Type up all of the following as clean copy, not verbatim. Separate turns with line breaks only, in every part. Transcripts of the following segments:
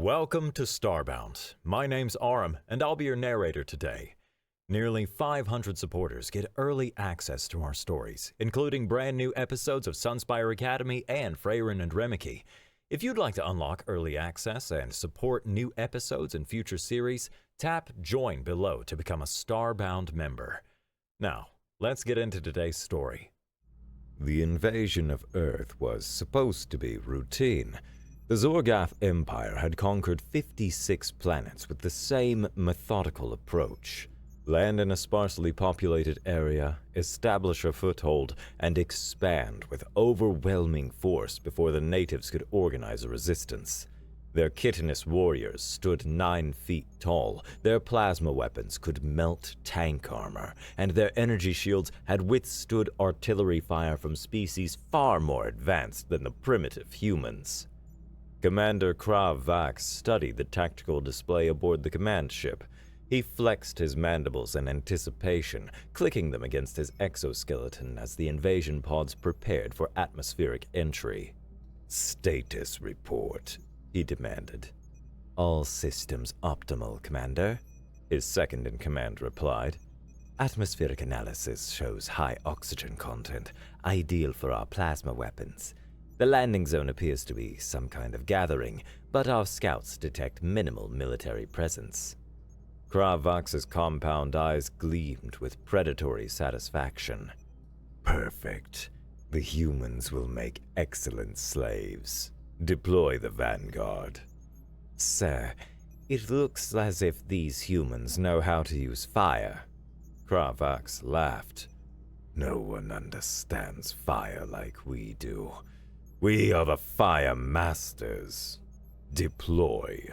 Welcome to Starbound. My name's Aram, and I'll be your narrator today. Nearly 500 supporters get early access to our stories, including brand new episodes of Sunspire Academy and Freyrin and Remike. If you'd like to unlock early access and support new episodes and future series, tap Join below to become a Starbound member. Now, let's get into today's story.
The invasion of Earth was supposed to be routine. The Zorgath Empire had conquered 56 planets with the same methodical approach. Land in a sparsely populated area, establish a foothold, and expand with overwhelming force before the natives could organize a resistance. Their chitinous warriors stood 9 feet tall, their plasma weapons could melt tank armor, and their energy shields had withstood artillery fire from species far more advanced than the primitive humans. Commander Krav Vax studied the tactical display aboard the command ship. He flexed his mandibles in anticipation, clicking them against his exoskeleton as the invasion pods prepared for atmospheric entry. "Status report," he demanded. "All systems optimal, Commander," his second-in-command replied. "Atmospheric analysis shows high oxygen content, ideal for our plasma weapons. The landing zone appears to be some kind of gathering, but our scouts detect minimal military presence." Kravax's compound eyes gleamed with predatory satisfaction. "Perfect. The humans will make excellent slaves. Deploy the vanguard." "Sir, it looks as if these humans know how to use fire." Kravax laughed. "No one understands fire like we do. We are the fire masters. Deploy."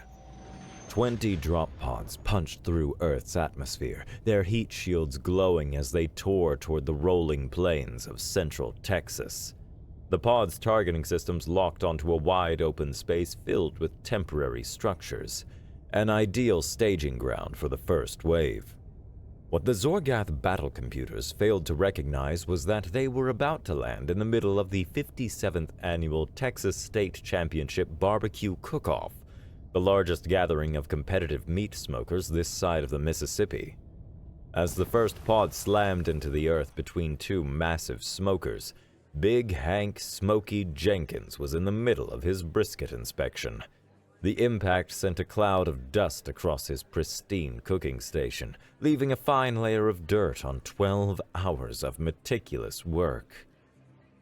20 drop pods punched through Earth's atmosphere, their heat shields glowing as they tore toward the rolling plains of central Texas. The pods' targeting systems locked onto a wide open space filled with temporary structures, an ideal staging ground for the first wave. What the Zorgath battle computers failed to recognize was that they were about to land in the middle of the 57th annual Texas State Championship Barbecue Cook-Off, the largest gathering of competitive meat smokers this side of the Mississippi. As the first pod slammed into the earth between two massive smokers, Big Hank Smokey Jenkins was in the middle of his brisket inspection. The impact sent a cloud of dust across his pristine cooking station, leaving a fine layer of dirt on 12 hours of meticulous work.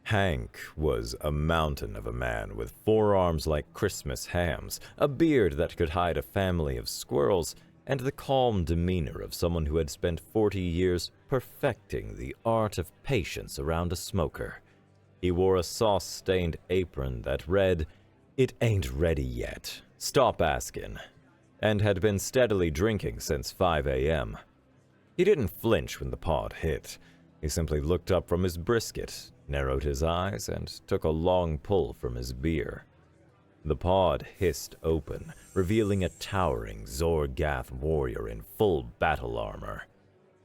Hank was a mountain of a man with forearms like Christmas hams, a beard that could hide a family of squirrels, and the calm demeanor of someone who had spent 40 years perfecting the art of patience around a smoker. He wore a sauce-stained apron that read, "It ain't ready yet. Stop asking," and had been steadily drinking since 5 a.m. He didn't flinch when the pod hit. He simply looked up from his brisket, narrowed his eyes, and took a long pull from his beer. The pod hissed open, revealing a towering Zorgath warrior in full battle armor.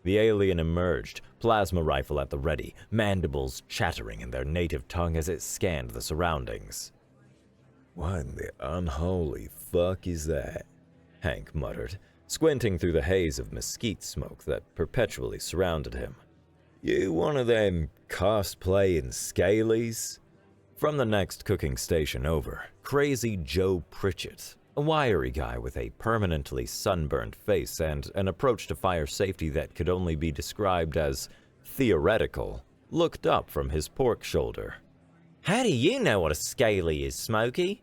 The alien emerged, plasma rifle at the ready, mandibles chattering in their native tongue as it scanned the surroundings. "What in the unholy fuck is that?" Hank muttered, squinting through the haze of mesquite smoke that perpetually surrounded him. "You one of them cosplaying scalies?" From the next cooking station over, Crazy Joe Pritchett, a wiry guy with a permanently sunburned face and an approach to fire safety that could only be described as theoretical, looked up from his pork shoulder. "How do you know what a scaly is, Smokey?"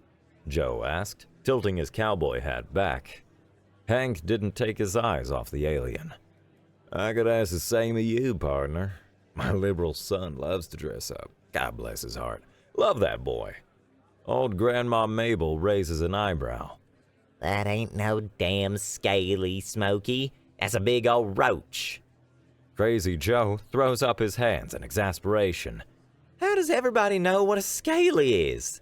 Joe asked, tilting his cowboy hat back. Hank didn't take his eyes off the alien. "I could ask the same of you, partner. My liberal son loves to dress up. God bless his heart. Love that boy." Old Grandma Mabel raises an eyebrow.
"That ain't no damn scaly, Smokey. That's a big old roach."
Crazy Joe throws up his hands in exasperation.
"How does everybody know what a scaly is?"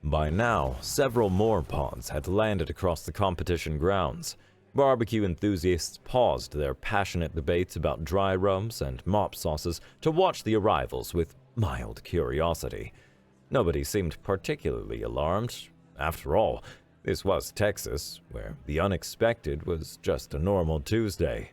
By now, several more pods had landed across the competition grounds. Barbecue enthusiasts paused their passionate debates about dry rubs and mop sauces to watch the arrivals with mild curiosity. Nobody seemed particularly alarmed. After all, This was Texas, where the unexpected was just a normal Tuesday.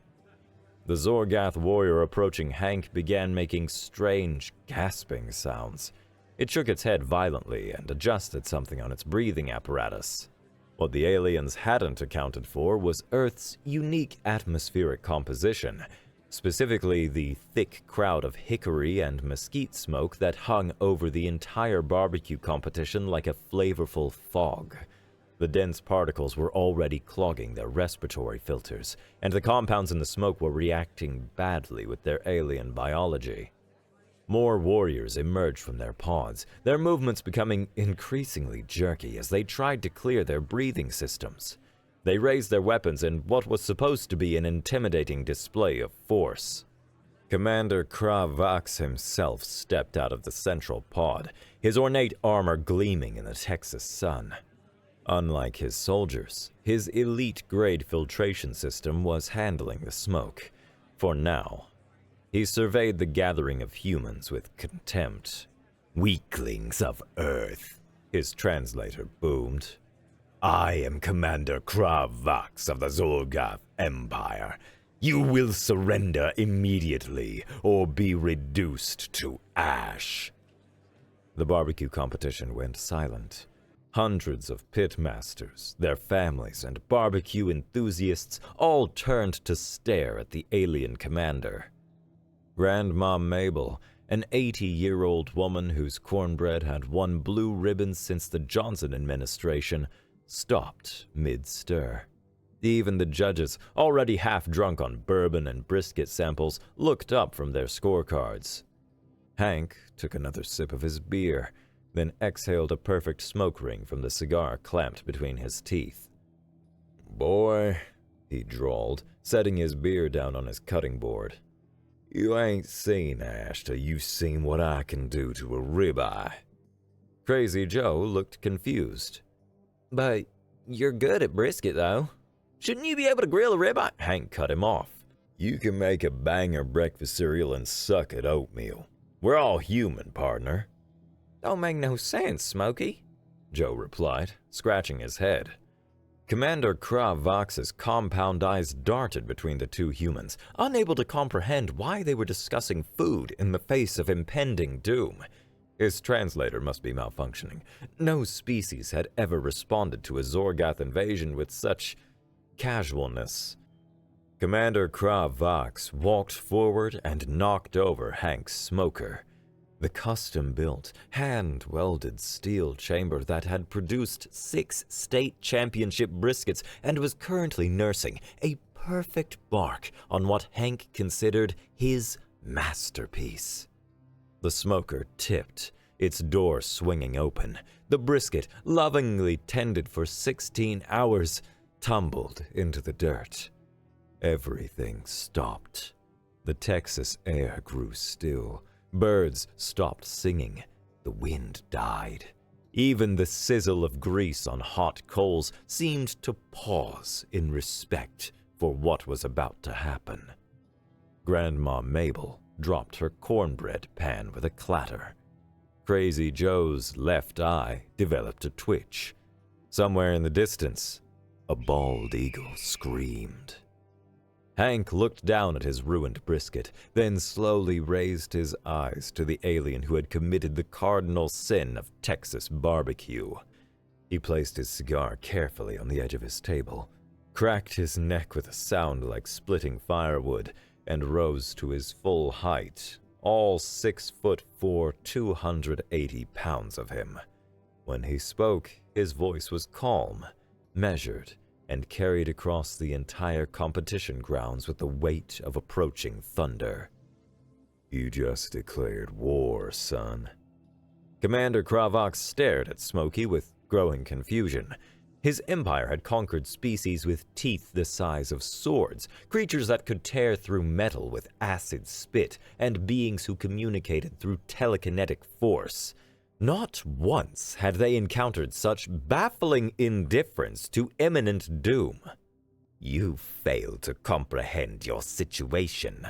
The Zorgath warrior approaching Hank began making strange, gasping sounds. It shook its head violently and adjusted something on its breathing apparatus. What the aliens hadn't accounted for was Earth's unique atmospheric composition, specifically the thick crowd of hickory and mesquite smoke that hung over the entire barbecue competition like a flavorful fog. The dense particles were already clogging their respiratory filters, and the compounds in the smoke were reacting badly with their alien biology. More warriors emerged from their pods, their movements becoming increasingly jerky as they tried to clear their breathing systems. They raised their weapons in what was supposed to be an intimidating display of force. Commander Kravax himself stepped out of the central pod, his ornate armor gleaming in the Texas sun. Unlike his soldiers, his elite-grade filtration system was handling the smoke. For now, he surveyed the gathering of humans with contempt. "Weaklings of Earth," his translator boomed. "I am Commander Kravax of the Zorgath Empire. You will surrender immediately or be reduced to ash." The barbecue competition went silent. Hundreds of pitmasters, their families, and barbecue enthusiasts all turned to stare at the alien commander. Grandma Mabel, an 80-year-old woman whose cornbread had won blue ribbons since the Johnson administration, stopped mid-stir. Even the judges, already half-drunk on bourbon and brisket samples, looked up from their scorecards. Hank took another sip of his beer, then exhaled a perfect smoke ring from the cigar clamped between his teeth. "Boy," he drawled, setting his beer down on his cutting board, "you ain't seen ash till you seen what I can do to a ribeye." Crazy Joe looked confused.
But you're good at brisket, though. Shouldn't you be able to grill a ribeye?
Hank cut him off. "You can make a banger breakfast cereal and suck at oatmeal. We're all human, partner."
Don't make no sense, Smokey,
Joe replied, scratching his head. Commander Kravax's compound eyes darted between the two humans, unable to comprehend why they were discussing food in the face of impending doom. His translator must be malfunctioning. No species had ever responded to a Zorgath invasion with such casualness. Commander Kravax walked forward and knocked over Hank's smoker. The custom-built, hand-welded steel chamber that had produced 6 state championship briskets and was currently nursing a perfect bark on what Hank considered his masterpiece. The smoker tipped, its door swinging open. The brisket, lovingly tended for 16 hours, tumbled into the dirt. Everything stopped. The Texas air grew still. Birds stopped singing. The wind died. Even the sizzle of grease on hot coals seemed to pause in respect for what was about to happen. Grandma Mabel dropped her cornbread pan with a clatter. Crazy Joe's left eye developed a twitch. Somewhere in the distance, a bald eagle screamed. Hank looked down at his ruined brisket, then slowly raised his eyes to the alien who had committed the cardinal sin of Texas barbecue. He placed his cigar carefully on the edge of his table, cracked his neck with a sound like splitting firewood, and rose to his full height, all 6'4", 280 pounds of him. When he spoke, his voice was calm, measured, and carried across the entire competition grounds with the weight of approaching thunder. "You just declared war, son." Commander Kravax stared at Smokey with growing confusion. His empire had conquered species with teeth the size of swords, creatures that could tear through metal with acid spit, and beings who communicated through telekinetic force. Not once had they encountered such baffling indifference to imminent doom. "You fail to comprehend your situation,"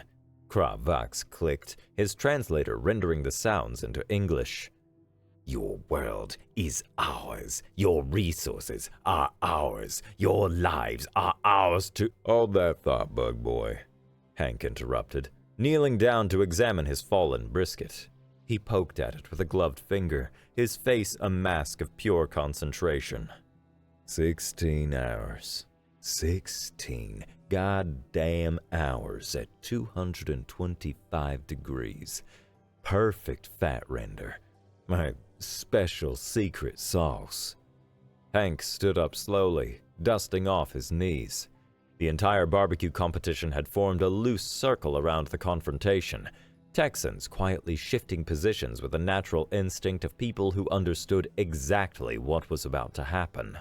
Kravax clicked, his translator rendering the sounds into English. Your world is ours. Your resources are ours. Your lives are ours to—
Hold that thought, bug boy, Hank interrupted, kneeling down to examine his fallen brisket. He poked at it with a gloved finger, his face a mask of pure concentration. 16 hours. 16 goddamn hours at 225 degrees. Perfect fat render. My special secret sauce. Hank stood up slowly, dusting off his knees. The entire barbecue competition had formed a loose circle around the confrontation, Texans quietly shifting positions with the natural instinct of people who understood exactly what was about to happen.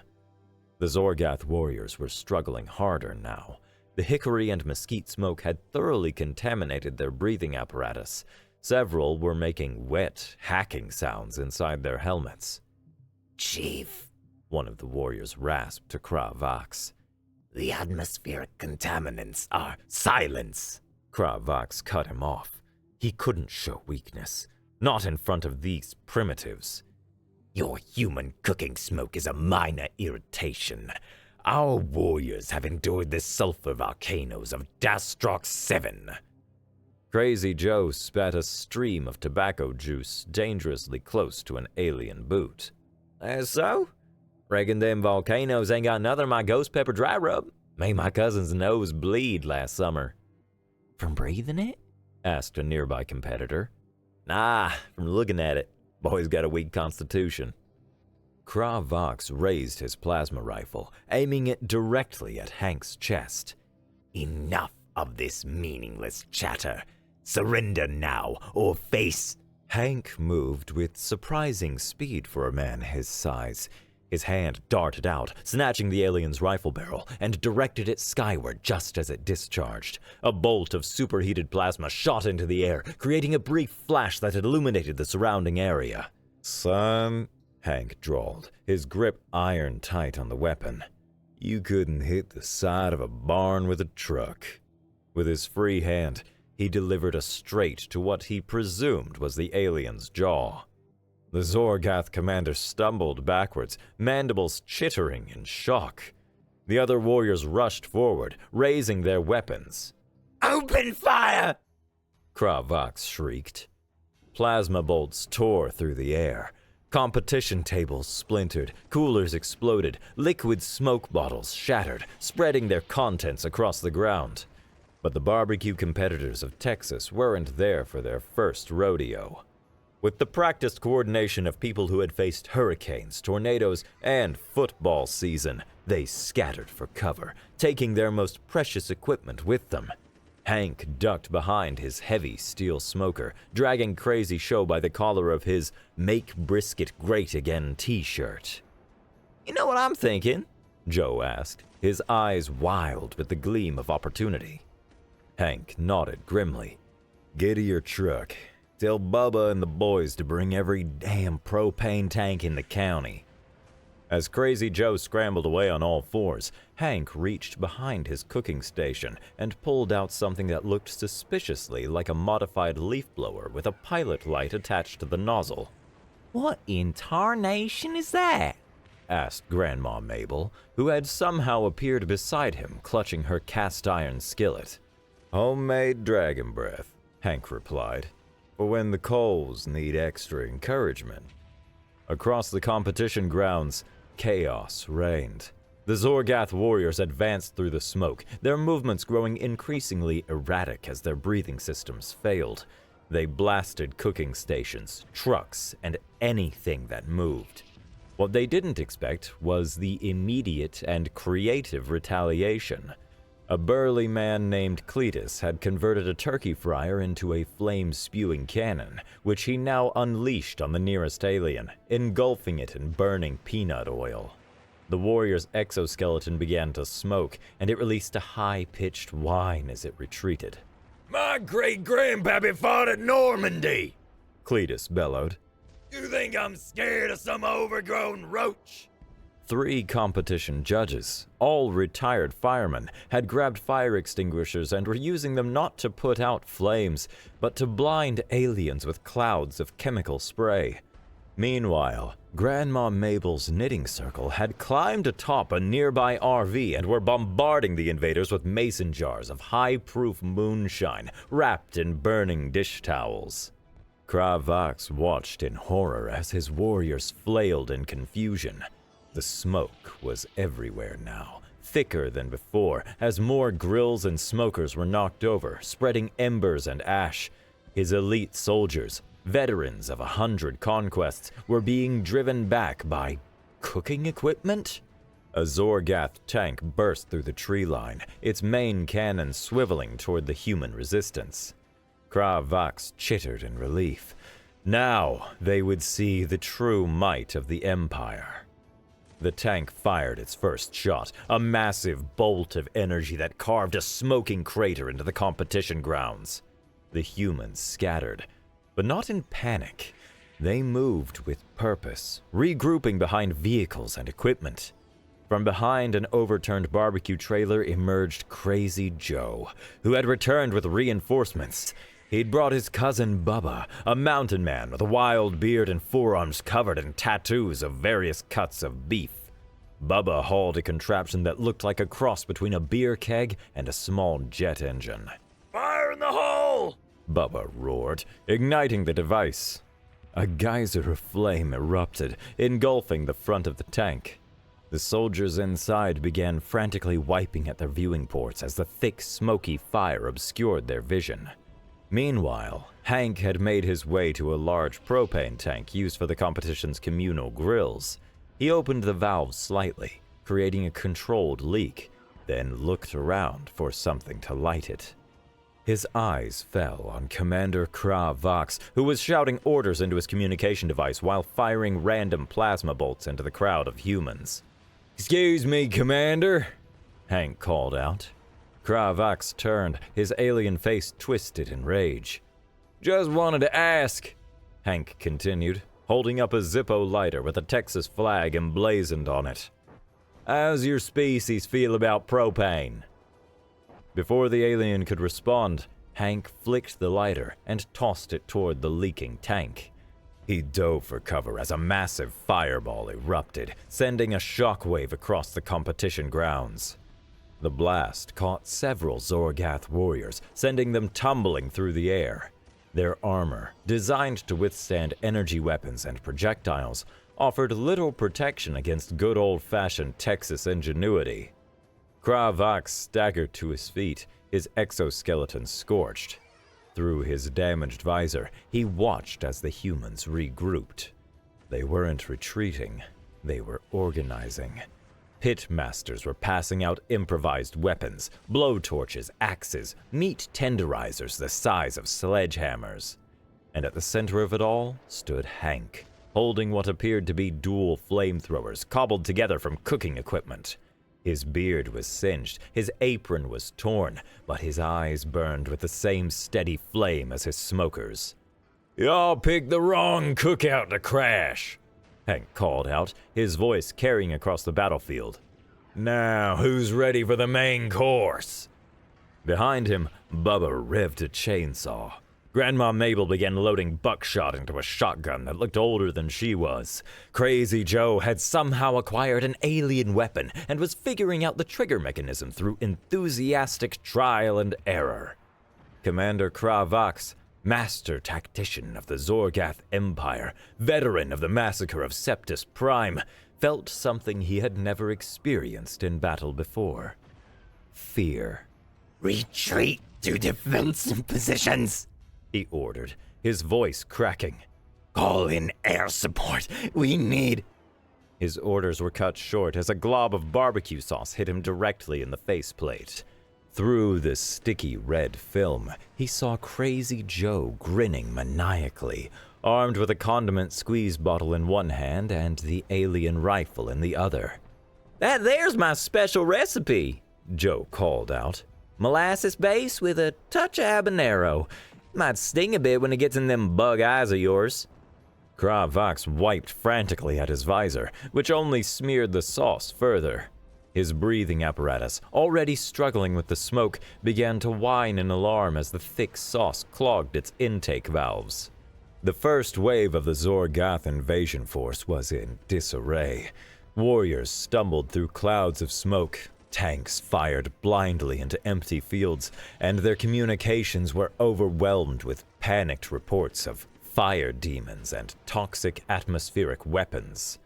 The Zorgath warriors were struggling harder now. The hickory and mesquite smoke had thoroughly contaminated their breathing apparatus. Several were making wet, hacking sounds inside their helmets.
Chief,
One of the warriors rasped to Kra Vox.
the atmospheric contaminants are— Silence!
Kra Vox cut him off. He couldn't show weakness. Not in front of these primitives.
Your human cooking smoke is a minor irritation. Our warriors have endured the sulfur volcanoes of Dastrox 7.
Crazy Joe spat a stream of tobacco juice dangerously close to an alien boot. So? Reckon them volcanoes ain't got nothing on my ghost pepper dry rub. Made my cousin's nose bleed last summer.
From breathing it?
Asked a nearby competitor. Nah, from looking at it. Boy's got a weak constitution. Kra Vox raised his plasma rifle, aiming it directly at Hank's chest.
Enough of this meaningless chatter. Surrender now, or face—
Hank moved with surprising speed for a man his size. His hand darted out, snatching the alien's rifle barrel, and directed it skyward just as it discharged. A bolt of superheated plasma shot into the air, creating a brief flash that illuminated the surrounding area. Son, Hank drawled, his grip iron tight on the weapon. You couldn't hit the side of a barn with a truck. With his free hand, he delivered a straight to what he presumed was the alien's jaw. The Zorgath commander stumbled backwards, mandibles chittering in shock. The other warriors rushed forward, raising their weapons.
Open fire!
Kra Vox shrieked. Plasma bolts tore through the air. Competition tables splintered, coolers exploded, liquid smoke bottles shattered, spreading their contents across the ground. But the barbecue competitors of Texas weren't there for their first rodeo. With the practiced coordination of people who had faced hurricanes, tornadoes, and football season, they scattered for cover, taking their most precious equipment with them. Hank ducked behind his heavy steel smoker, dragging Crazy Show by the collar of his Make Brisket Great Again t-shirt. You know what I'm thinking? Joe asked, his eyes wild with the gleam of opportunity. Hank nodded grimly. Get to your truck. Tell Bubba and the boys to bring every damn propane tank in the county. As Crazy Joe scrambled away on all fours, Hank reached behind his cooking station and pulled out something that looked suspiciously like a modified leaf blower with a pilot light attached to the nozzle.
What in tarnation is that?
Asked Grandma Mabel, who had somehow appeared beside him clutching her cast-iron skillet. Homemade dragon breath, Hank replied, for when the coals need extra encouragement. Across the competition grounds, chaos reigned. The Zorgath warriors advanced through the smoke, their movements growing increasingly erratic as their breathing systems failed. They blasted cooking stations, trucks, and anything that moved. What they didn't expect was the immediate and creative retaliation. A burly man named Cletus had converted a turkey fryer into a flame-spewing cannon, which he now unleashed on the nearest alien, engulfing it in burning peanut oil. The warrior's exoskeleton began to smoke, and it released a high-pitched whine as it retreated.
My great-grandpappy fought at Normandy!
Cletus bellowed.
You think I'm scared of some overgrown roach?
3 competition judges, all retired firemen, had grabbed fire extinguishers and were using them not to put out flames, but to blind aliens with clouds of chemical spray.
Meanwhile, Grandma Mabel's knitting circle had climbed atop a nearby RV and were bombarding the invaders with mason jars of high-proof moonshine wrapped in burning dish towels. Kravax watched in horror as his warriors flailed in confusion. The smoke was everywhere now, thicker than before, as more grills and smokers were knocked over, spreading embers and ash. His elite soldiers, veterans of 100 conquests, were being driven back by cooking equipment? A Zorgath tank burst through the tree line, its main cannon swiveling toward the human resistance. Kravax chittered in relief. Now they would see the true might of the Empire. The tank fired its first shot, a massive bolt of energy that carved a smoking crater into the competition grounds. The humans scattered, but not in panic. They moved with purpose, regrouping behind vehicles and equipment. From behind an overturned barbecue trailer emerged Crazy Joe, who had returned with reinforcements. He'd brought his cousin Bubba, a mountain man with a wild beard and forearms covered in tattoos of various cuts of beef. Bubba hauled a contraption that looked like a cross between a beer keg and a small jet engine.
Fire in the hole!
Bubba roared, igniting the device. A geyser of flame erupted, engulfing the front of the tank. The soldiers inside began frantically wiping at their viewing ports as the thick, smoky fire obscured their vision. Meanwhile, Hank had made his way to a large propane tank used for the competition's communal grills. He opened the valve slightly, creating a controlled leak, then looked around for something to light it. His eyes fell on Commander Kravax, who was shouting orders into his communication device while firing random plasma bolts into the crowd of humans. "Excuse me, Commander," Hank called out. Kravax turned, his alien face twisted in rage. "Just wanted to ask," Hank continued, holding up a Zippo lighter with a Texas flag emblazoned on it. "How's your species feel about propane?" Before the alien could respond, Hank flicked the lighter and tossed it toward the leaking tank. He dove for cover as a massive fireball erupted, sending a shockwave across the competition grounds. The blast caught several Zorgath warriors, sending them tumbling through the air. Their armor, designed to withstand energy weapons and projectiles, offered little protection against good old-fashioned Texas ingenuity. Kravax staggered to his feet, his exoskeleton scorched. Through his damaged visor, he watched as the humans regrouped. They weren't retreating, they were organizing. Pitmasters were passing out improvised weapons, blowtorches, axes, meat tenderizers the size of sledgehammers. And at the center of it all stood Hank, holding what appeared to be dual flamethrowers cobbled together from cooking equipment. His beard was singed, his apron was torn, but his eyes burned with the same steady flame as his smokers. "Y'all picked the wrong cookout to crash," Hank called out, his voice carrying across the battlefield. "Now, who's ready for the main course?" Behind him, Bubba revved a chainsaw. Grandma Mabel began loading buckshot into a shotgun that looked older than she was. Crazy Joe had somehow acquired an alien weapon and was figuring out the trigger mechanism through enthusiastic trial and error. Commander Kravax, master tactician of the Zorgath Empire, veteran of the massacre of Septus Prime, felt something he had never experienced in battle before. Fear.
Retreat to defensive positions,
he ordered, his voice cracking.
Call in air support. We need...
His orders were cut short as a glob of barbecue sauce hit him directly in the faceplate. Through the sticky red film, he saw Crazy Joe grinning maniacally, armed with a condiment squeeze bottle in one hand and the alien rifle in the other. "That there's my special recipe," Joe called out. "Molasses base with a touch of habanero. Might sting a bit when it gets in them bug eyes of yours." Kravax wiped frantically at his visor, which only smeared the sauce further. His breathing apparatus, already struggling with the smoke, began to whine in alarm as the thick sauce clogged its intake valves.
The first wave of the Zorgath invasion force was in disarray. Warriors stumbled through clouds of smoke, tanks fired blindly into empty fields, and their communications were overwhelmed with panicked reports of fire demons and toxic atmospheric weapons.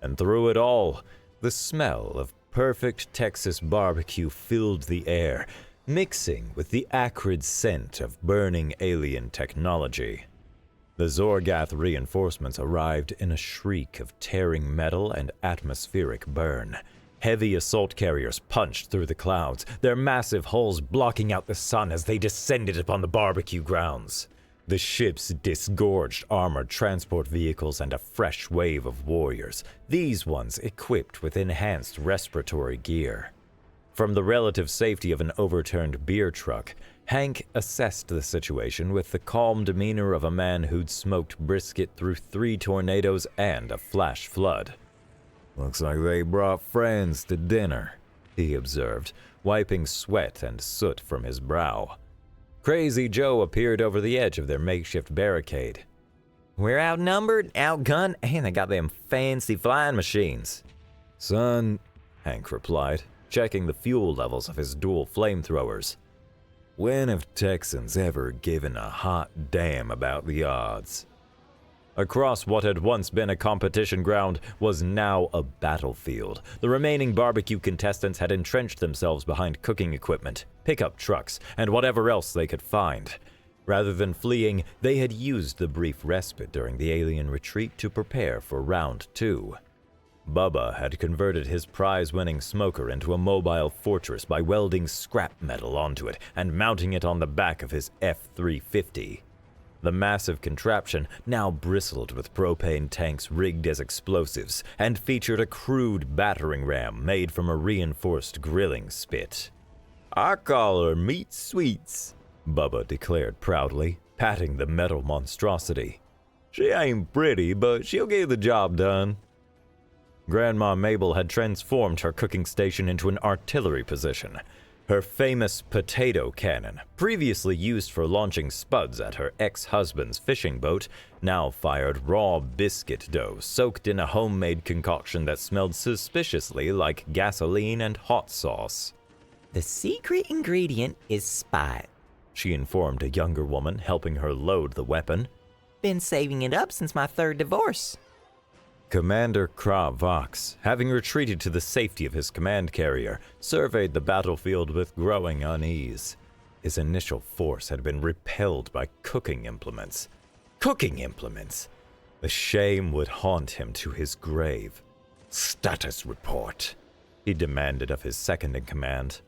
And through it all, the smell of perfect Texas barbecue filled the air, mixing with the acrid scent of burning alien technology. The Zorgath reinforcements arrived in a shriek of tearing metal and atmospheric burn. Heavy assault carriers punched through the clouds, their massive hulls blocking out the sun as they descended upon the barbecue grounds. The ships disgorged armored transport vehicles and a fresh wave of warriors, these ones equipped with enhanced respiratory gear. From the relative safety of an overturned beer truck, Hank assessed the situation with the calm demeanor of a man who'd smoked brisket through 3 tornadoes and a flash flood.
"Looks like they brought friends to dinner," he observed, wiping sweat and soot from his brow. Crazy Joe appeared over the edge of their makeshift barricade.
"We're outnumbered, outgunned, and they got them fancy flying machines."
"Son,"
Hank replied, checking the fuel levels of his dual flamethrowers.
"when have Texans ever given a hot damn about the odds?"
Across what had once been a competition ground was now a battlefield. The remaining barbecue contestants had entrenched themselves behind cooking equipment, pickup trucks, and whatever else they could find. Rather than fleeing, they had used the brief respite during the alien retreat to prepare for round 2. Bubba had converted his prize-winning smoker into a mobile fortress by welding scrap metal onto it and mounting it on the back of his F-350. The massive contraption now bristled with propane tanks rigged as explosives and featured a crude battering ram made from a reinforced grilling spit.
"I call her meat sweets,"
Bubba declared proudly, patting the metal monstrosity.
"She ain't pretty, but she'll get the job done."
Grandma Mabel had transformed her cooking station into an artillery position. Her famous potato cannon, previously used for launching spuds at her ex-husband's fishing boat, now fired raw biscuit dough soaked in a homemade concoction that smelled suspiciously like gasoline and hot sauce.
"The secret ingredient is spite,"
she informed a younger woman, helping her load the weapon.
"Been saving it up since my 3rd divorce."
Commander Vox, having retreated to the safety of his command carrier, surveyed the battlefield with growing unease. His initial force had been repelled by cooking implements. Cooking implements! The shame would haunt him to his grave.
"Status report,"
he demanded of his second-in-command.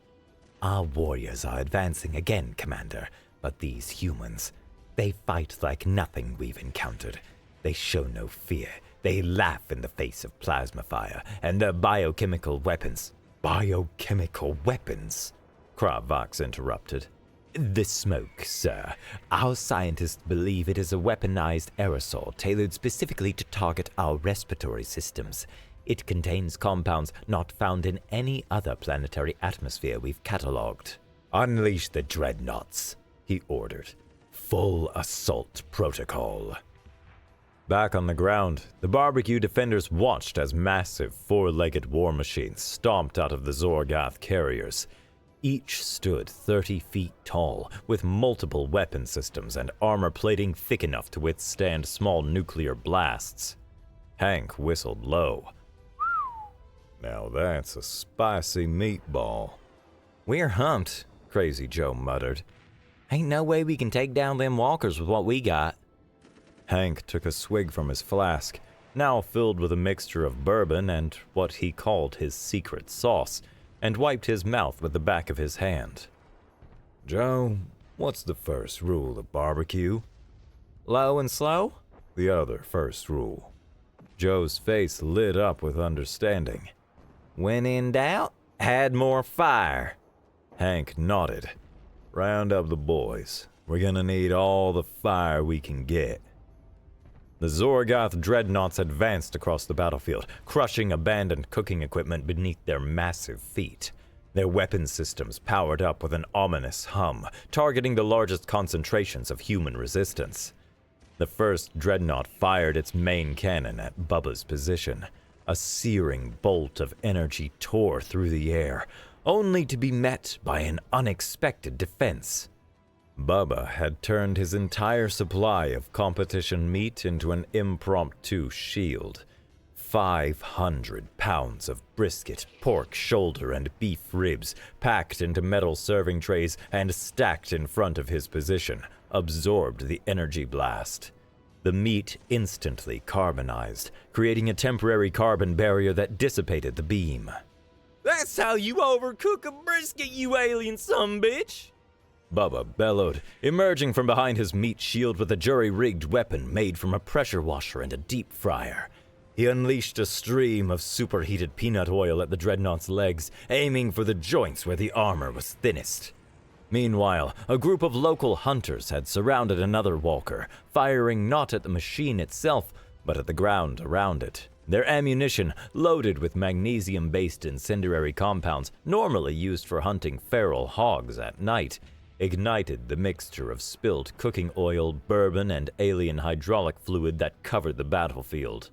"Our warriors are advancing again, Commander, but these humans, they fight like nothing we've encountered. They show no fear. They laugh in the face of plasma fire and their biochemical weapons."
"Biochemical weapons?"
Vox interrupted. "The smoke, sir. Our scientists believe it is a weaponized aerosol tailored specifically to target our respiratory systems. It contains compounds not found in any other planetary atmosphere we've cataloged."
"Unleash the dreadnoughts," he ordered. "Full assault protocol." Back on the ground, the barbecue defenders watched as massive 4-legged war machines stomped out of the Zorgath carriers. Each stood 30 feet tall, with multiple weapon systems and armor plating thick enough to withstand small nuclear blasts. Hank whistled low.
"Now that's a spicy meatball."
"We're humped," Crazy Joe muttered. "Ain't no way we can take down them walkers with what we got."
Hank took a swig from his flask, now filled with a mixture of bourbon and what he called his secret sauce, and wiped his mouth with the back of his hand.
"Joe, what's the first rule of barbecue?"
"Low and slow?"
"The other first rule."
Joe's face lit up with understanding.
"When in doubt, add more fire."
Hank nodded.
"Round up the boys. We're gonna need all the fire we can get."
The Zorgath dreadnoughts advanced across the battlefield, crushing abandoned cooking equipment beneath their massive feet. Their weapon systems powered up with an ominous hum, targeting the largest concentrations of human resistance. The first dreadnought fired its main cannon at Bubba's position. A searing bolt of energy tore through the air, only to be met by an unexpected defense. Bubba had turned his entire supply of competition meat into an impromptu shield. 500 pounds of brisket, pork shoulder, and beef ribs packed into metal serving trays and stacked in front of his position absorbed the energy blast. The meat instantly carbonized, creating a temporary carbon barrier that dissipated the beam.
That's how you overcook a brisket, you alien sumbitch!
Bubba bellowed, emerging from behind his meat shield with a jury-rigged weapon made from a pressure washer and a deep fryer. He unleashed a stream of superheated peanut oil at the dreadnought's legs, aiming for the joints where the armor was thinnest. Meanwhile, a group of local hunters had surrounded another walker, firing not at the machine itself, but at the ground around it. Their ammunition, loaded with magnesium-based incendiary compounds normally used for hunting feral hogs at night, ignited the mixture of spilled cooking oil, bourbon, and alien hydraulic fluid that covered the battlefield.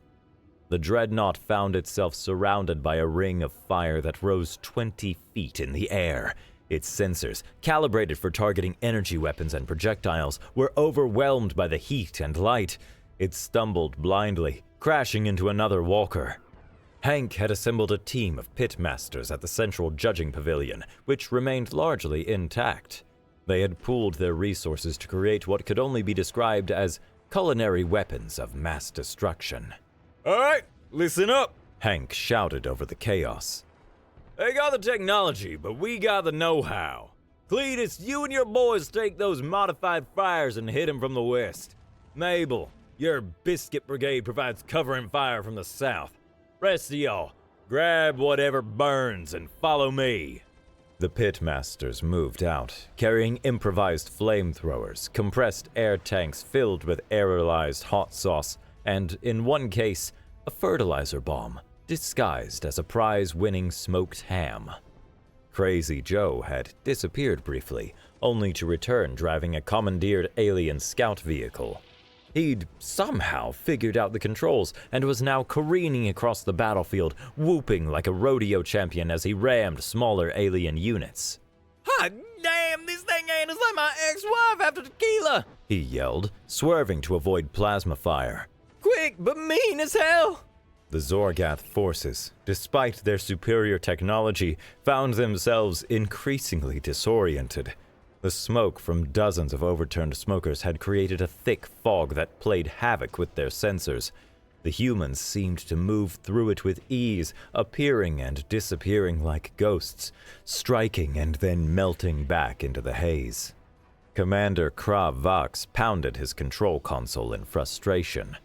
The dreadnought found itself surrounded by a ring of fire that rose 20 feet in the air. Its sensors, calibrated for targeting energy weapons and projectiles, were overwhelmed by the heat and light. It stumbled blindly, crashing into another walker. Hank had assembled a team of pitmasters at the central judging pavilion, which remained largely intact. They had pooled their resources to create what could only be described as culinary weapons of mass destruction.
All right, listen up,
Hank shouted over the chaos.
They got the technology, but we got the know-how. Cletus, you and your boys take those modified fires and hit them from the west. Mabel, your biscuit brigade provides cover and fire from the south. Rest of y'all, grab whatever burns and follow me.
The pitmasters moved out, carrying improvised flamethrowers, compressed air tanks filled with aerosolized hot sauce, and, in one case, a fertilizer bomb, disguised as a prize-winning smoked ham. Crazy Joe had disappeared briefly, only to return driving a commandeered alien scout vehicle. He'd somehow figured out the controls and was now careening across the battlefield, whooping like a rodeo champion as he rammed smaller alien units.
Hot damn, this thing ain't as like my ex-wife after tequila!
He yelled, swerving to avoid plasma fire.
Quick, but mean as hell!
The Zorgath forces, despite their superior technology, found themselves increasingly disoriented. The smoke from dozens of overturned smokers had created a thick fog that played havoc with their sensors. The humans seemed to move through it with ease, appearing and disappearing like ghosts, striking and then melting back into the haze. Commander Krav Vox pounded his control console in frustration.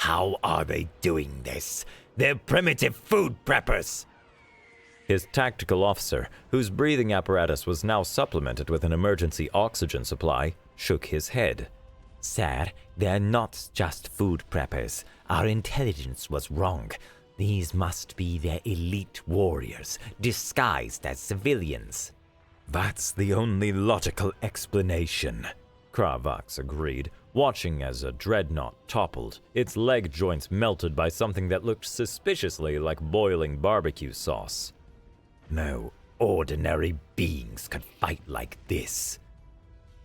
How are they doing this? They're primitive food preppers!
His tactical officer, whose breathing apparatus was now supplemented with an emergency oxygen supply, shook his head.
Sir, they're not just food preppers. Our intelligence was wrong. These must be their elite warriors, disguised as civilians.
That's the only logical explanation, Krav Vox agreed, watching as a dreadnought toppled, its leg joints melted by something that looked suspiciously like boiling barbecue sauce.
No ordinary beings could fight like this.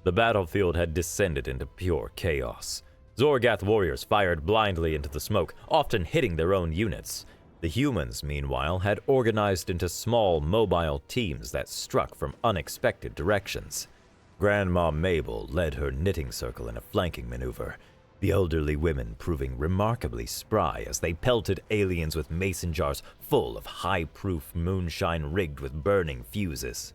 The battlefield had descended into pure chaos. Zorgath warriors fired blindly into the smoke, often hitting their own units. The humans, meanwhile, had organized into small, mobile teams that struck from unexpected directions. Grandma Mabel led her knitting circle in a flanking maneuver, the elderly women proving remarkably spry as they pelted aliens with mason jars full of high-proof moonshine rigged with burning fuses.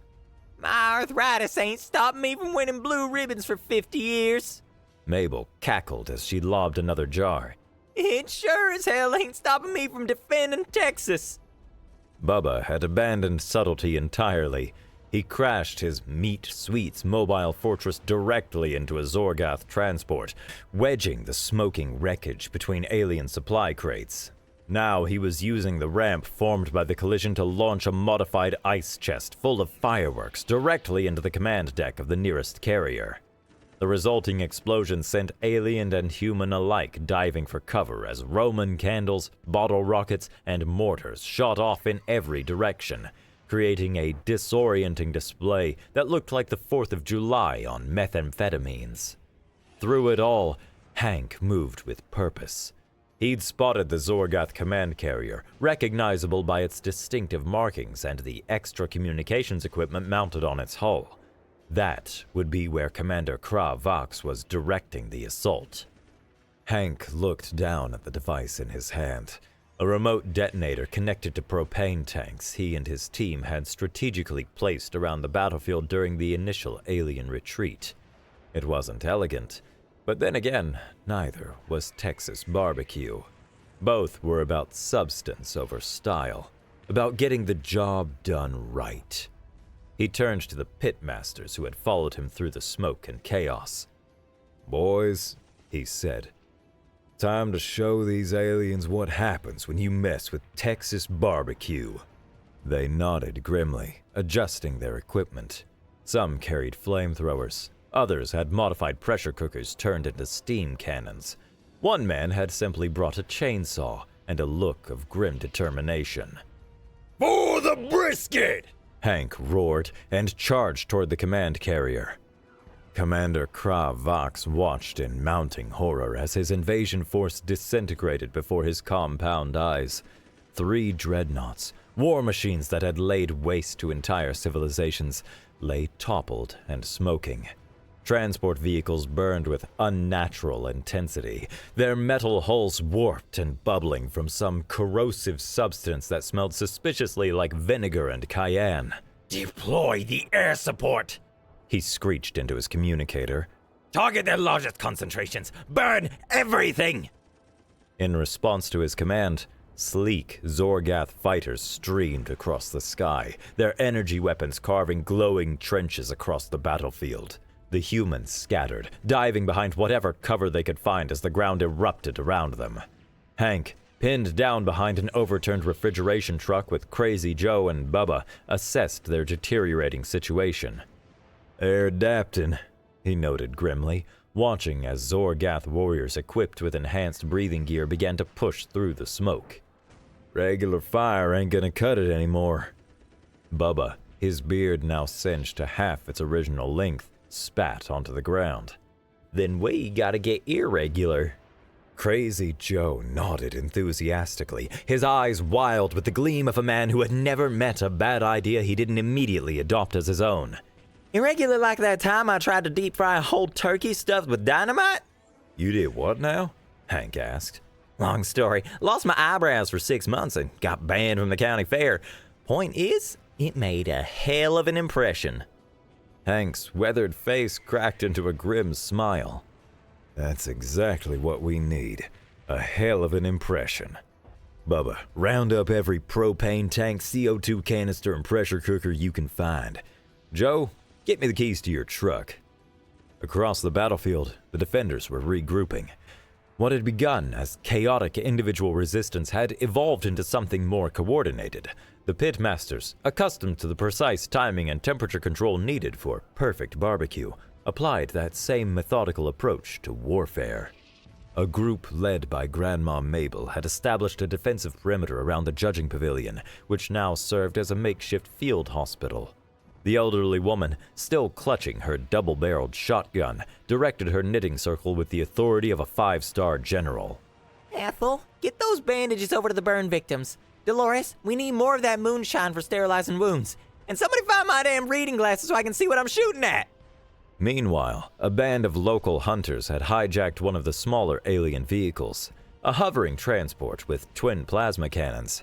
My arthritis ain't stopping me from winning blue ribbons for 50 years.
Mabel cackled as she lobbed another jar.
It sure as hell ain't stopping me from defending Texas.
Bubba had abandoned subtlety entirely. He crashed his Meat Sweets mobile fortress directly into a Zorgath transport, wedging the smoking wreckage between alien supply crates. Now he was using the ramp formed by the collision to launch a modified ice chest full of fireworks directly into the command deck of the nearest carrier.
The resulting explosion sent alien and human alike diving for cover as Roman candles, bottle rockets, and mortars shot off in every direction, creating a disorienting display that looked like the 4th of July on methamphetamines. Through it all, Hank moved with purpose. He'd spotted the Zorgath command carrier, recognizable by its distinctive markings and the extra communications equipment mounted on its hull. That would be where Commander Kra Vox was directing the assault. Hank looked down at the device in his hand, a remote detonator connected to propane tanks he and his team had strategically placed around the battlefield during the initial alien retreat. It wasn't elegant, but then again, neither was Texas barbecue. Both were about substance over style, about getting the job done right. He turned to the pitmasters who had followed him through the smoke and chaos.
"Boys," he said, "time to show these aliens what happens when you mess with Texas barbecue." They nodded grimly, adjusting their equipment. Some carried flamethrowers. Others had modified pressure cookers turned into steam cannons. One man had simply brought a chainsaw and a look of grim determination.
For the brisket!
Hank roared and charged toward the command carrier. Commander Kra Vox watched in mounting horror as his invasion force disintegrated before his compound eyes. 3 dreadnoughts, war machines that had laid waste to entire civilizations, lay toppled and smoking. Transport vehicles burned with unnatural intensity, their metal hulls warped and bubbling from some corrosive substance that smelled suspiciously like vinegar and cayenne.
Deploy the air support!
He screeched into his communicator.
Target their largest concentrations! Burn everything!
In response to his command, sleek Zorgath fighters streamed across the sky, their energy weapons carving glowing trenches across the battlefield. The humans scattered, diving behind whatever cover they could find as the ground erupted around them. Hank, pinned down behind an overturned refrigeration truck with Crazy Joe and Bubba, assessed their deteriorating situation. "They're adapting," he noted grimly, watching as Zorgath warriors equipped with enhanced breathing gear began to push through the smoke. "Regular fire ain't gonna cut it anymore." Bubba, his beard now singed to half its original length, spat onto the ground.
"Then we gotta get irregular."
Crazy Joe nodded enthusiastically, his eyes wild with the gleam of a man who had never met a bad idea he didn't immediately adopt as his own.
"Irregular like that time I tried to deep fry a whole turkey stuffed with dynamite?"
"You did what now?" Hank asked.
"Long story. Lost my eyebrows for 6 months and got banned from the county fair. Point is, it made a hell of an impression."
Hank's weathered face cracked into a grim smile. "That's exactly what we need. A hell of an impression. Bubba, round up every propane tank, CO2 canister, and pressure cooker you can find. Joe, get me the keys to your truck." Across the battlefield, the defenders were regrouping. What had begun as chaotic individual resistance had evolved into something more coordinated. The pitmasters, accustomed to the precise timing and temperature control needed for perfect barbecue, applied that same methodical approach to warfare. A group led by Grandma Mabel had established a defensive perimeter around the judging pavilion, which now served as a makeshift field hospital. The elderly woman, still clutching her double-barreled shotgun, directed her knitting circle with the authority of a 5-star general.
"Ethel, get those bandages over to the burn victims. Dolores, we need more of that moonshine for sterilizing wounds. And somebody find my damn reading glasses so I can see what I'm shooting at."
Meanwhile, a band of local hunters had hijacked one of the smaller alien vehicles, a hovering transport with twin plasma cannons.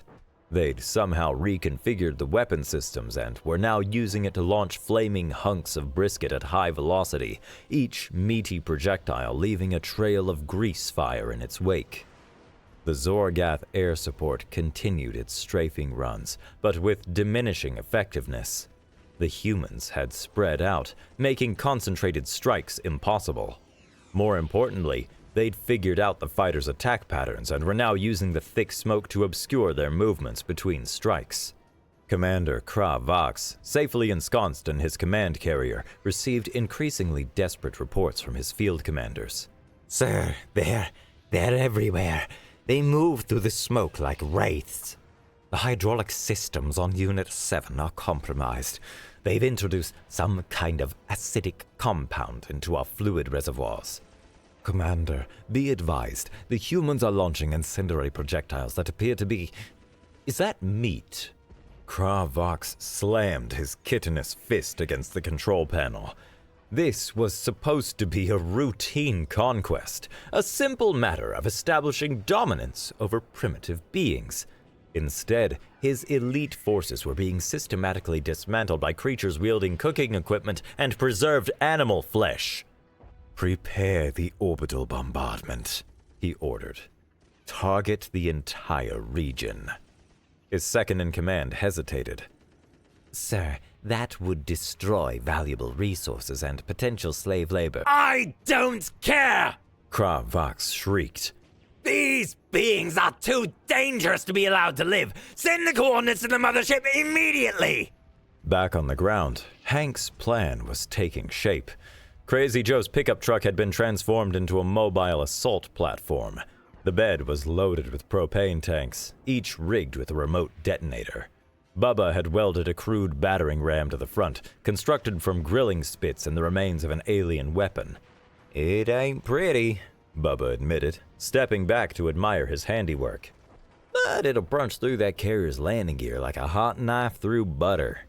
They'd somehow reconfigured the weapon systems and were now using it to launch flaming hunks of brisket at high velocity, each meaty projectile leaving a trail of grease fire in its wake. The Zorgath air support continued its strafing runs, but with diminishing effectiveness. The humans had spread out, making concentrated strikes impossible. More importantly, they'd figured out the fighters' attack patterns and were now using the thick smoke to obscure their movements between strikes. Commander Vox, safely ensconced in his command carrier, received increasingly desperate reports from his field commanders.
Sir, they're everywhere. They move through the smoke like wraiths. The hydraulic systems on Unit 7 are compromised. They've introduced some kind of acidic compound into our fluid reservoirs.
Commander, be advised, the humans are launching incendiary projectiles that appear to be... Is that meat? Vox slammed his chitinous fist against the control panel. This was supposed to be a routine conquest, a simple matter of establishing dominance over primitive beings. Instead, his elite forces were being systematically dismantled by creatures wielding cooking equipment and preserved animal flesh. Prepare the orbital bombardment, he ordered. Target the entire region. His second-in-command hesitated.
Sir, that would destroy valuable resources and potential slave labor.
I don't care!
Vox shrieked.
These beings are too dangerous to be allowed to live. Send the coordinates to the mothership immediately!
Back on the ground, Hank's plan was taking shape. Crazy Joe's pickup truck had been transformed into a mobile assault platform. The bed was loaded with propane tanks, each rigged with a remote detonator. Bubba had welded a crude battering ram to the front, constructed from grilling spits and the remains of an alien weapon.
It ain't pretty,
Bubba admitted, stepping back to admire his handiwork.
but it'll punch through that carrier's landing gear like a hot knife through butter.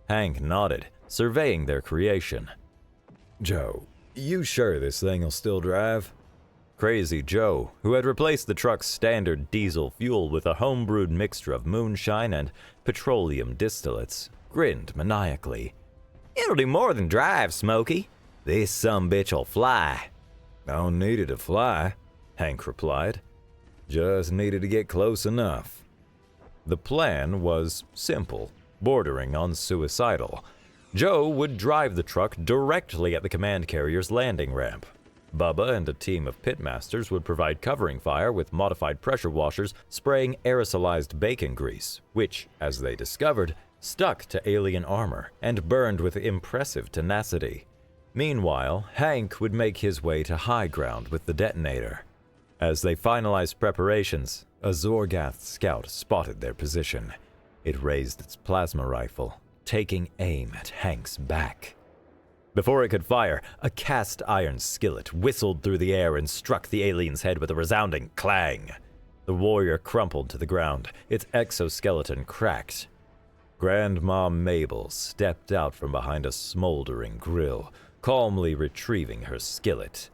Hank nodded, surveying their creation. Joe, you sure this thing'll still drive? Crazy Joe, who had replaced the truck's standard diesel fuel with a homebrewed mixture of moonshine and petroleum distillates, grinned maniacally.
It'll do more than drive, Smokey. This sumbitch'll fly.
Don't need it to fly, Hank replied. Just needed to get close enough. The plan was simple, bordering on suicidal. Joe would drive the truck directly at the command carrier's landing ramp. Bubba and a team of pitmasters would provide covering fire with modified pressure washers spraying aerosolized bacon grease, which, as they discovered, stuck to alien armor and burned with impressive tenacity. Meanwhile, Hank would make his way to high ground with the detonator. As they finalized preparations, a Zorgath scout spotted their position. It raised its plasma rifle, taking aim at Hank's back. Before it could fire, a cast iron skillet whistled through the air and struck the alien's head with a resounding clang. The warrior crumpled to the ground, its exoskeleton cracked. Grandma Mabel stepped out from behind a smoldering grill, calmly retrieving her skillet.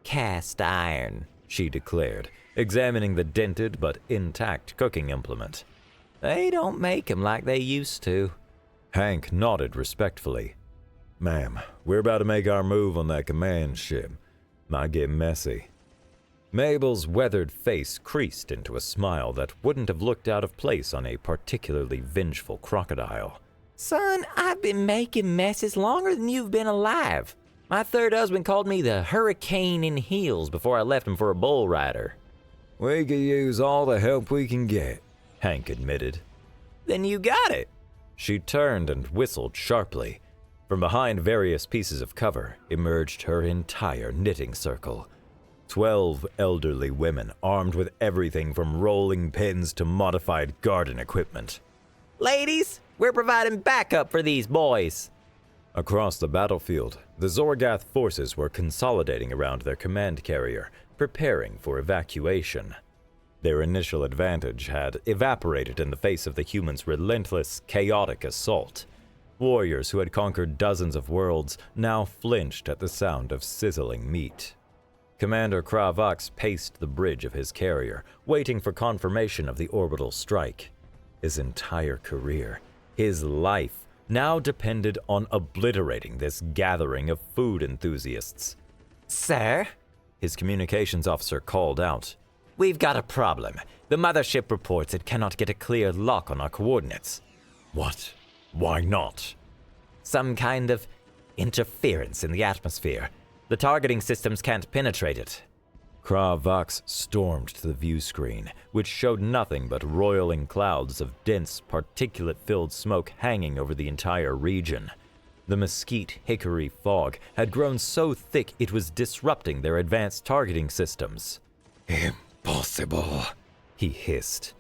Cast iron,
she declared, examining the dented but intact cooking implement.
They don't make 'em like they used to.
Hank nodded respectfully. Ma'am, we're about to make our move on that command ship. Might get messy. Mabel's weathered face creased into a smile that wouldn't have looked out of place on a particularly vengeful crocodile.
Son, I've been making messes longer than you've been alive. My third husband called me the hurricane in heels before I left him for a bull rider.
We could use all the help we can get, Hank admitted.
Then you got it.
She turned and whistled sharply. From behind various pieces of cover emerged her entire knitting circle. 12 elderly women armed with everything from rolling pins to modified garden equipment.
Ladies, we're providing backup for these boys.
Across the battlefield, the Zorgath forces were consolidating around their command carrier, preparing for evacuation. Their initial advantage had evaporated in the face of the humans' relentless, chaotic assault. Warriors who had conquered dozens of worlds now flinched at the sound of sizzling meat. Commander Vox paced the bridge of his carrier, waiting for confirmation of the orbital strike. His entire career, his life, now depended on obliterating this gathering of food enthusiasts.
Sir,
his communications officer called out.
We've got a problem. The mothership reports it cannot get a clear lock on our coordinates.
What? Why not?
Some kind of interference in the atmosphere. The targeting systems can't penetrate it.
Vox stormed to the view screen, which showed nothing but roiling clouds of dense, particulate-filled smoke hanging over the entire region. The mesquite hickory fog had grown so thick it was disrupting their advanced targeting systems.
Impossible, he hissed.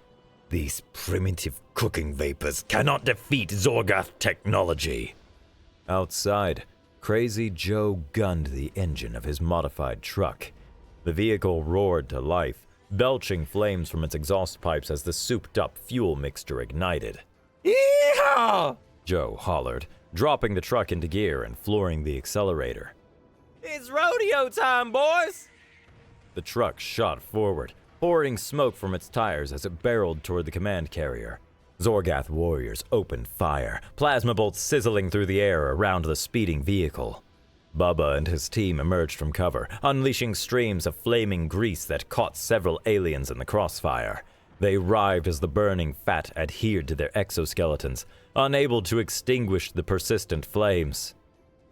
These primitive cooking vapors cannot defeat Zorgath technology.
Outside, Crazy Joe gunned the engine of his modified truck. The vehicle roared to life, belching flames from its exhaust pipes as the souped-up fuel mixture ignited.
Yeehaw!
Joe hollered, dropping the truck into gear and flooring the accelerator.
It's rodeo time, boys!
The truck shot forward, pouring smoke from its tires as it barreled toward the command carrier. Zorgath warriors opened fire, plasma bolts sizzling through the air around the speeding vehicle. Bubba and his team emerged from cover, unleashing streams of flaming grease that caught several aliens in the crossfire. They writhed as the burning fat adhered to their exoskeletons, unable to extinguish the persistent flames.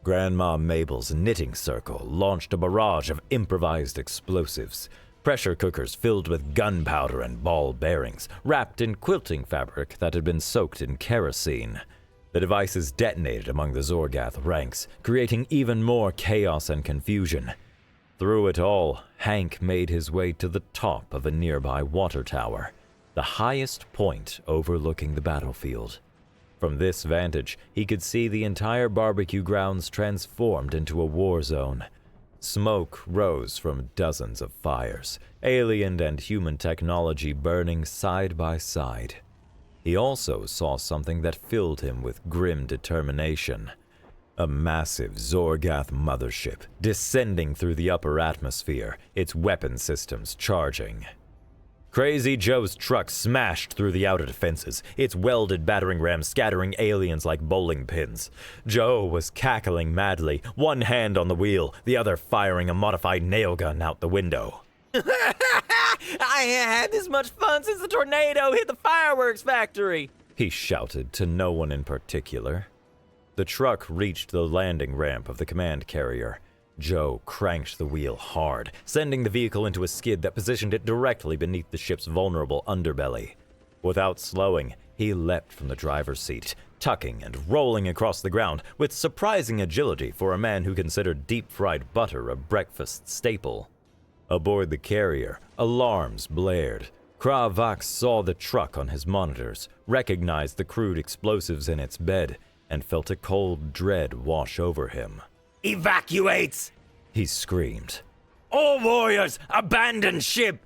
Grandma Mabel's knitting circle launched a barrage of improvised explosives. Pressure cookers filled with gunpowder and ball bearings, wrapped in quilting fabric that had been soaked in kerosene. The devices detonated among the Zorgath ranks, creating even more chaos and confusion. Through it all, Hank made his way to the top of a nearby water tower, the highest point overlooking the battlefield. From this vantage, he could see the entire barbecue grounds transformed into a war zone. Smoke rose from dozens of fires, alien and human technology burning side by side. He also saw something that filled him with grim determination. A massive Zorgath mothership descending through the upper atmosphere, its weapon systems charging. Crazy Joe's truck smashed through the outer defenses, its welded battering ram scattering aliens like bowling pins. Joe was cackling madly, one hand on the wheel, the other firing a modified nail gun out the window.
I ain't had this much fun since the tornado hit the fireworks factory,
he shouted to no one in particular. The truck reached the landing ramp of the command carrier. Joe cranked the wheel hard, sending the vehicle into a skid that positioned it directly beneath the ship's vulnerable underbelly. Without slowing, he leapt from the driver's seat, tucking and rolling across the ground with surprising agility for a man who considered deep-fried butter a breakfast staple. Aboard the carrier, alarms blared. Vox saw the truck on his monitors, recognized the crude explosives in its bed, and felt a cold dread wash over him.
Evacuates!
He screamed.
All warriors, abandon ship!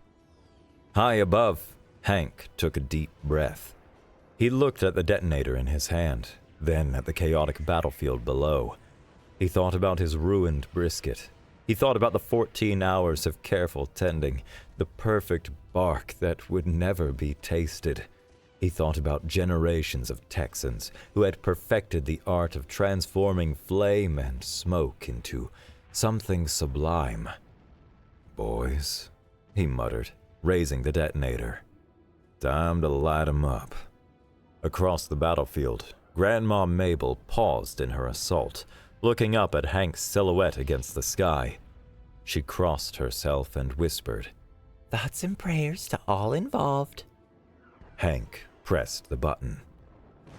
High above, Hank took a deep breath. He looked at the detonator in his hand, then at the chaotic battlefield below. He thought about his ruined brisket. He thought about the 14 hours of careful tending, the perfect bark that would never be tasted. He thought about generations of Texans who had perfected the art of transforming flame and smoke into something sublime. "Boys," he muttered, raising the detonator. "Time to light 'em up." Across the battlefield, Grandma Mabel paused in her assault, looking up at Hank's silhouette against the sky. She crossed herself and whispered,
Thoughts and prayers to all involved.
Hank pressed the button.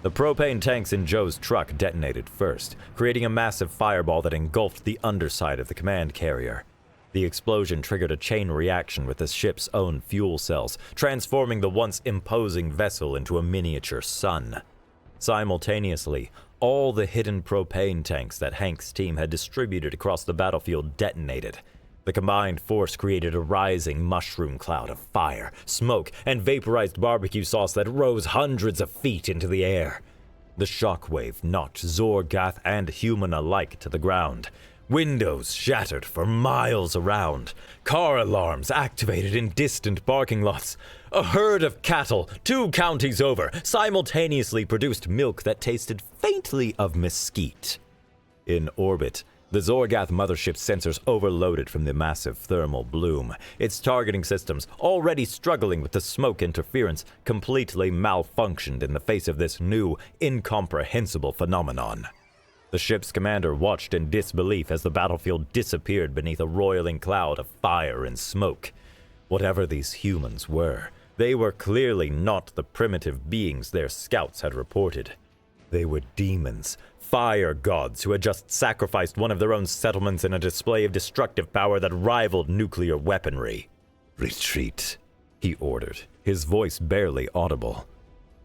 The propane tanks in Joe's truck detonated first, creating a massive fireball that engulfed the underside of the command carrier. The explosion triggered a chain reaction with the ship's own fuel cells, transforming the once imposing vessel into a miniature sun. Simultaneously, all the hidden propane tanks that Hank's team had distributed across the battlefield detonated. The combined force created a rising mushroom cloud of fire, smoke, and vaporized barbecue sauce that rose hundreds of feet into the air. The shockwave knocked Zorgath and human alike to the ground. Windows shattered for miles around. Car alarms activated in distant parking lots. A herd of cattle, 2 counties over, simultaneously produced milk that tasted faintly of mesquite. In orbit, the Zorgath mothership's sensors overloaded from the massive thermal bloom. Its targeting systems, already struggling with the smoke interference, completely malfunctioned in the face of this new, incomprehensible phenomenon.
The ship's commander watched in disbelief as the battlefield disappeared beneath a roiling cloud of fire and smoke. Whatever these humans were, they were clearly not the primitive beings their scouts had reported. They were demons, fire gods who had just sacrificed one of their own settlements in a display of destructive power that rivaled nuclear weaponry.
"Retreat," he ordered, his voice barely audible.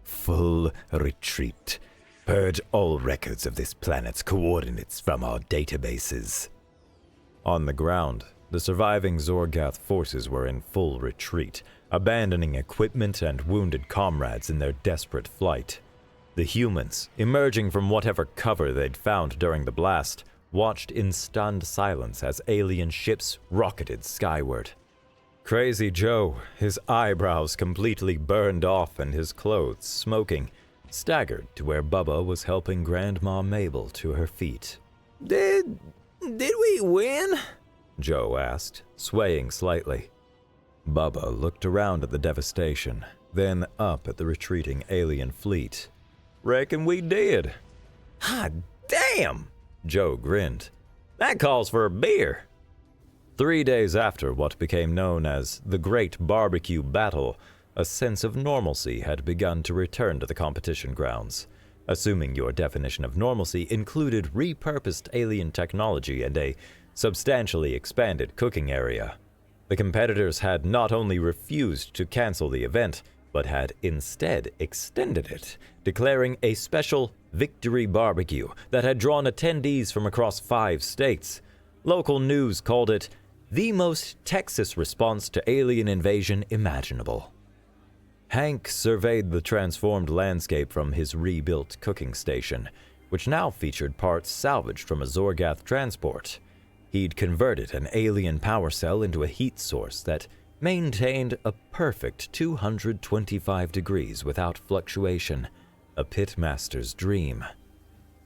"Full retreat. Purge all records of this planet's coordinates from our databases."
On the ground, the surviving Zorgath forces were in full retreat, abandoning equipment and wounded comrades in their desperate flight. The humans, emerging from whatever cover they'd found during the blast, watched in stunned silence as alien ships rocketed skyward. Crazy Joe, his eyebrows completely burned off and his clothes smoking, staggered to where Bubba was helping Grandma Mabel to her feet.
Did we win?"
Joe asked, swaying slightly. Bubba looked around at the devastation, then up at the retreating alien fleet. "Reckon we did."
"Hot damn!"
Joe grinned. "That calls for a beer." 3 days after what became known as the Great Barbecue Battle, a sense of normalcy had begun to return to the competition grounds, assuming your definition of normalcy included repurposed alien technology and a substantially expanded cooking area. The competitors had not only refused to cancel the event, but had instead extended it, declaring a special Victory Barbecue that had drawn attendees from across 5 states. Local news called it the most Texas response to alien invasion imaginable. Hank surveyed the transformed landscape from his rebuilt cooking station, which now featured parts salvaged from a Zorgath transport. He'd converted an alien power cell into a heat source that maintained a perfect 225 degrees without fluctuation, a pitmaster's dream.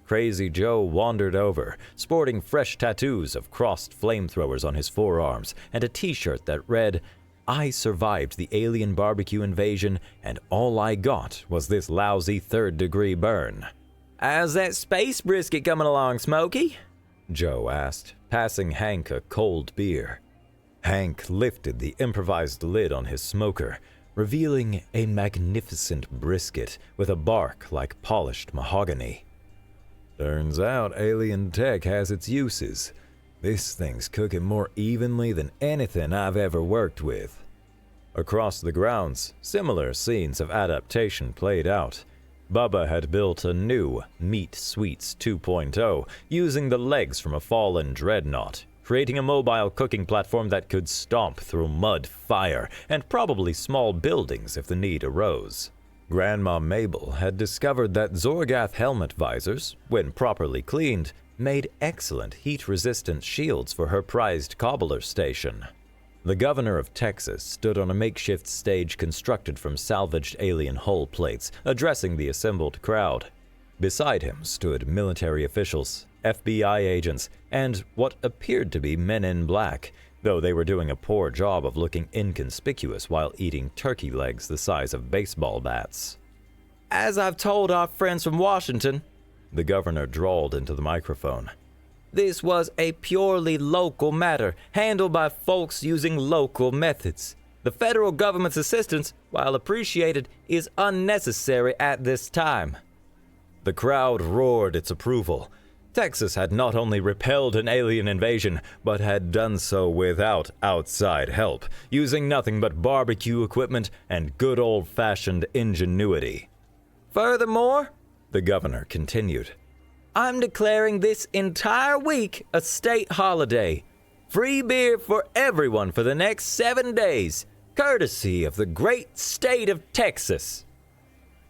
Crazy Joe wandered over, sporting fresh tattoos of crossed flamethrowers on his forearms and a t-shirt that read, "I survived the alien barbecue invasion, and all I got was this lousy 3rd-degree burn."
"How's that space brisket coming along, Smokey?"
Joe asked, passing Hank a cold beer. Hank lifted the improvised lid on his smoker, revealing a magnificent brisket with a bark like polished mahogany. "Turns out alien tech has its uses. This thing's cooking more evenly than anything I've ever worked with." Across the grounds, similar scenes of adaptation played out. Bubba had built a new Meat Sweets 2.0 using the legs from a fallen dreadnought, creating a mobile cooking platform that could stomp through mud, fire, and probably small buildings if the need arose. Grandma Mabel had discovered that Zorgath helmet visors, when properly cleaned, made excellent heat-resistant shields for her prized cobbler station. The governor of Texas stood on a makeshift stage constructed from salvaged alien hull plates, addressing the assembled crowd. Beside him stood military officials, FBI agents, and what appeared to be men in black, though they were doing a poor job of looking inconspicuous while eating turkey legs the size of baseball bats.
"As I've told our friends from Washington,"
the governor drawled into the microphone,
"this was a purely local matter, handled by folks using local methods. The federal government's assistance, while appreciated, is unnecessary at this time."
The crowd roared its approval. Texas had not only repelled an alien invasion, but had done so without outside help, using nothing but barbecue equipment and good old-fashioned ingenuity.
"Furthermore,"
the governor continued,
"I'm declaring this entire week a state holiday. Free beer for everyone for the next 7 days, courtesy of the great state of Texas."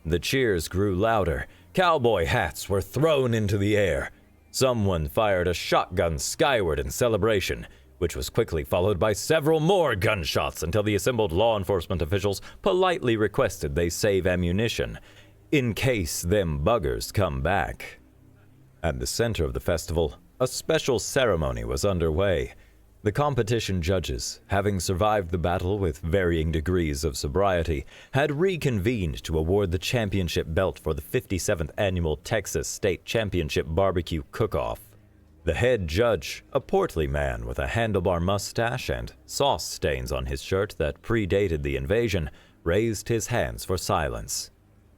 The cheers grew louder. Cowboy hats were thrown into the air. Someone fired a shotgun skyward in celebration, which was quickly followed by several more gunshots until the assembled law enforcement officials politely requested they save ammunition, in case them buggers come back. At the center of the festival, a special ceremony was underway. The competition judges, having survived the battle with varying degrees of sobriety, had reconvened to award the championship belt for the 57th Annual Texas State Championship Barbecue Cook-Off. The head judge, a portly man with a handlebar mustache and sauce stains on his shirt that predated the invasion, raised his hands for silence.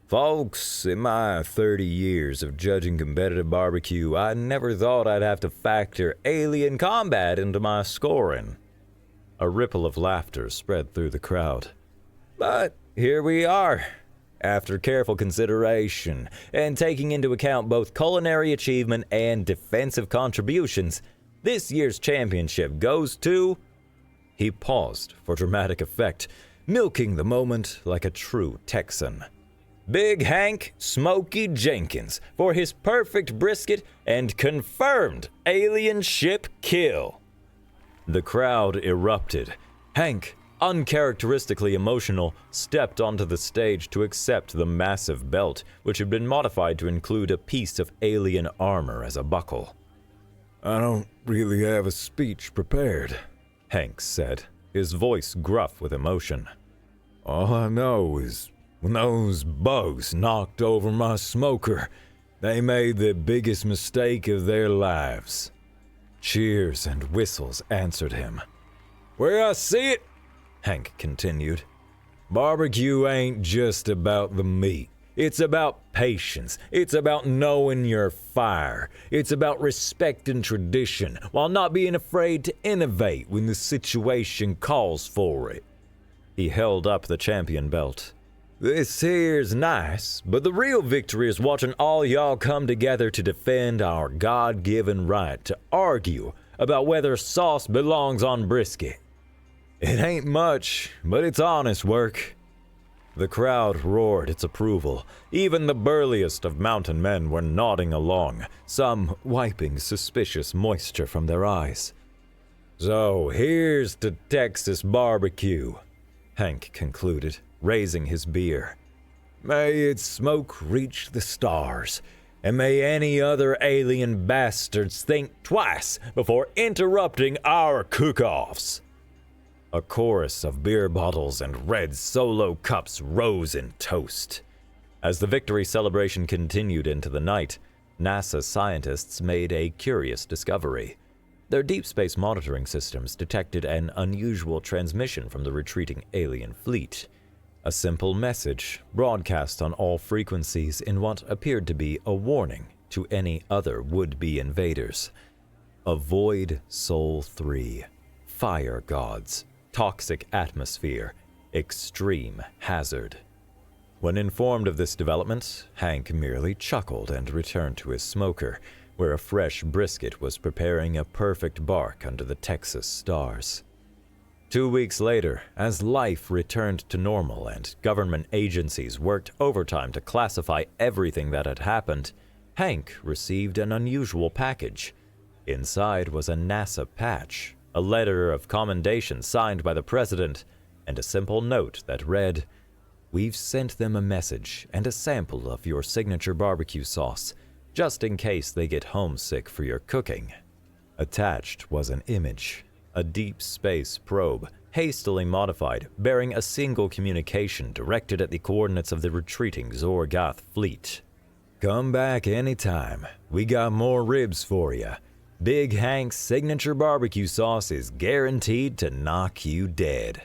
"Folks, in my 30 years of judging competitive barbecue, I never thought I'd have to factor alien combat into my scoring." A ripple of laughter spread through the crowd. "But here we are. After careful consideration, and taking into account both culinary achievement and defensive contributions, this year's championship goes to..." He paused for dramatic effect, milking the moment like a true Texan. "Big Hank Smokey Jenkins for his perfect brisket and confirmed alien ship kill." The crowd erupted. Hank, uncharacteristically emotional, stepped onto the stage to accept the massive belt, which had been modified to include a piece of alien armor as a buckle.
"I don't really have a speech prepared,"
Hank said, his voice gruff with emotion.
"All I know is when those bugs knocked over my smoker, they made the biggest mistake of their lives."
Cheers and whistles answered him.
"Where I see it,"
Hank continued,
"barbecue ain't just about the meat. It's about patience. It's about knowing your fire. It's about respecting tradition while not being afraid to innovate when the situation calls for it."
He held up the champion belt.
"This here's nice, but the real victory is watching all y'all come together to defend our God-given right to argue about whether sauce belongs on brisket. It ain't much, but it's honest work."
The crowd roared its approval. Even the burliest of mountain men were nodding along, some wiping suspicious moisture from their eyes.
"So here's to Texas barbecue,"
Hank concluded, raising his beer.
"May its smoke reach the stars, and may any other alien bastards think twice before interrupting our cook-offs."
A chorus of beer bottles and red Solo cups rose in toast. As the victory celebration continued into the night, NASA scientists made a curious discovery. Their deep space monitoring systems detected an unusual transmission from the retreating alien fleet. A simple message broadcast on all frequencies in what appeared to be a warning to any other would-be invaders. Avoid Sol 3. Fire gods. Toxic atmosphere. Extreme hazard. When informed of this development, Hank merely chuckled and returned to his smoker, where a fresh brisket was preparing a perfect bark under the Texas stars. 2 weeks later, as life returned to normal and government agencies worked overtime to classify everything that had happened, Hank received an unusual package. Inside was a NASA patch, a letter of commendation signed by the president, and a simple note that read, "We've sent them a message and a sample of your signature barbecue sauce, just in case they get homesick for your cooking." Attached was an image, a deep space probe, hastily modified, bearing a single communication directed at the coordinates of the retreating Zorgoth fleet.
"Come back anytime. We got more ribs for you. Big Hank's signature barbecue sauce is guaranteed to knock you dead."